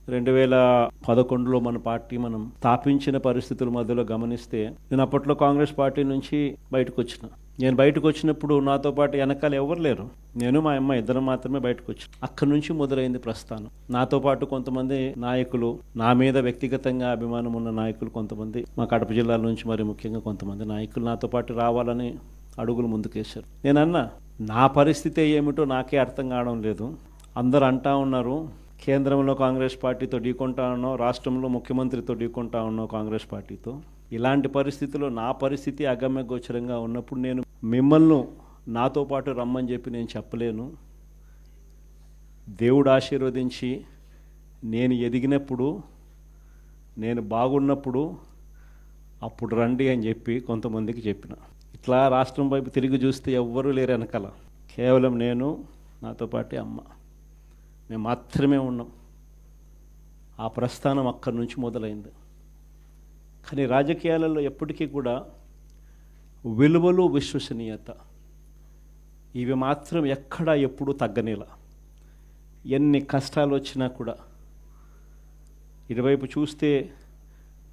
2011లో మన పార్టీ మనం స్థాపించిన పరిస్థితుల మధ్యలో గమనిస్తే నేను అప్పట్లో కాంగ్రెస్ పార్టీ నుంచి బయటకు వచ్చిన. నేను బయటకు వచ్చినప్పుడు నాతో పాటు వెనకాల ఎవరు లేరు. నేను మా అమ్మ ఇద్దరం మాత్రమే బయటకు వచ్చాను. అక్కడి నుంచి మొదలైంది ప్రస్థానం. నాతో పాటు కొంతమంది నాయకులు, నా మీద వ్యక్తిగతంగా అభిమానం ఉన్న నాయకులు కొంతమంది, మా కడప జిల్లాల నుంచి మరి ముఖ్యంగా కొంతమంది నాయకులు నాతో పాటు రావాలని అడుగులు ముందుకేశారు. నేనన్నా నా పరిస్థితి ఏమిటో నాకే అర్థం కావడం లేదు. అందరూ అంటా ఉన్నారు, కేంద్రంలో కాంగ్రెస్ పార్టీతో ఢీకొంటా ఉన్నావు, రాష్ట్రంలో ముఖ్యమంత్రితో ఢీకొంటా ఉన్నావు కాంగ్రెస్ పార్టీతో. ఇలాంటి పరిస్థితుల్లో నా పరిస్థితి అగమ్య గోచరంగా ఉన్నప్పుడు నేను మిమ్మల్ని నాతో పాటు రమ్మని చెప్పి నేను చెప్పలేను. దేవుడు ఆశీర్వదించి నేను ఎదిగినప్పుడు, నేను బాగున్నప్పుడు అప్పుడు రండి అని చెప్పి కొంతమందికి చెప్పిన. ఇట్లా రాష్ట్రం వైపు తిరిగి చూస్తే ఎవ్వరూ లేరు వెనకాల. కేవలం నేను, నాతో పాటు అమ్మ, మేము మాత్రమే ఉన్నాం. ఆ ప్రస్థానం అక్కడి నుంచి మొదలైంది. కానీ రాజకీయాలలో ఎప్పటికీ కూడా విలువలు, విశ్వసనీయత ఇవి మాత్రం ఎక్కడా ఎప్పుడూ తగ్గనేలా. ఎన్ని కష్టాలు వచ్చినా కూడా ఇటువైపు చూస్తే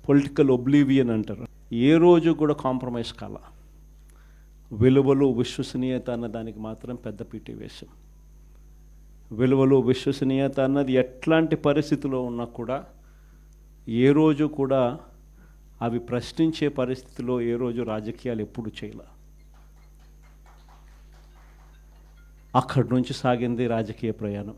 పొలిటికల్ ఒబ్లివియన్ అంటారు, ఏ రోజు కూడా కాంప్రమైజ్ కాల. విలువలు, విశ్వసనీయత అన్న దానికి మాత్రం పెద్దపీట వేశాం. విలువలు, విశ్వసనీయత అన్నది ఎట్లాంటి పరిస్థితిలో ఉన్నా కూడా ఏ రోజు కూడా అవి ప్రశ్నించే పరిస్థితిలో ఏ రోజు రాజకీయాలు ఎప్పుడు చేయాల. అక్కడి నుంచి సాగింది రాజకీయ ప్రయాణం.